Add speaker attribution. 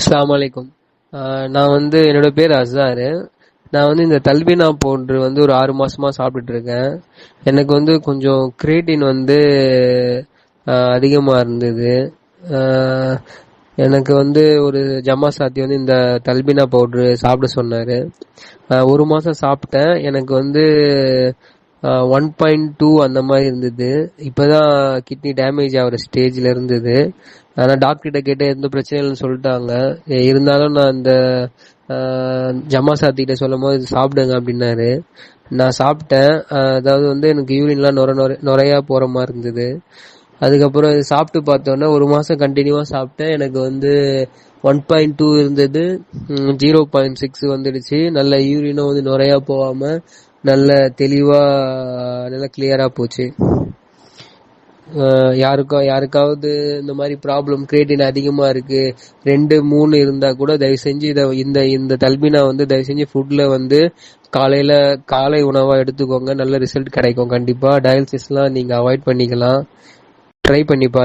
Speaker 1: அஸ்ஸலாமு அலைக்கும். நான் என்னோட பேர் அஸ்ஸாரு. நான் இந்த தல்பினா பவுடர் ஒரு 6 மாசமா சாப்பிட்டுட்டு இருக்கேன். எனக்கு கொஞ்சம் கிரியேட்டின் அதிகமா இருந்தது. ஆஹ் எனக்கு ஒரு ஜமா சாத்தி இந்த தல்பினா பவுடர் சாப்பிட சொன்னாரு. 1 மாசம் சாப்பிட்டேன். எனக்கு 1.2 அந்த மாதிரி இருந்தது. இப்பதான் கிட்னி டேமேஜ் ஆகிற ஸ்டேஜ்ல இருந்தது. ஆனா டாக்டர் கிட்ட கேட்ட எந்த பிரச்சனையும் இல்லைன்னு சொல்லிட்டாங்க. இருந்தாலும் நான் இந்த ஜமா சாத்தி கிட்ட சொல்லும் போது இது சாப்பிடுங்க அப்படின்னாரு. நான் சாப்பிட்டேன். அதாவது எனக்கு யூரின்லாம் நுரையா போற மாதிரி இருந்தது. அதுக்கப்புறம் இது சாப்பிட்டு பார்த்தோன்னே 1 மாசம் கண்டினியூவா சாப்பிட்டேன். எனக்கு 1.2 இருந்தது. 0.6 வந்துடுச்சு. நல்ல யூரினும் நுரையா போகாம நல்ல தெளிவா நல்லா கிளியரா போச்சு. யாருக்காவது இந்த மாதிரி ப்ராப்ளம் கிரியேட்டின் அதிகமா இருக்கு 2-3 இருந்தா கூட தயவு செஞ்சு இந்த இந்த தல்பினா தயவு செஞ்சு ஃபுட்ல காலை உணவா எடுத்துக்கோங்க. நல்ல ரிசல்ட் கிடைக்கும். கண்டிப்பா டயாலிசிஸ்லாம் நீங்க அவாய்ட் பண்ணிக்கலாம். ட்ரை பண்ணி பாருங்க.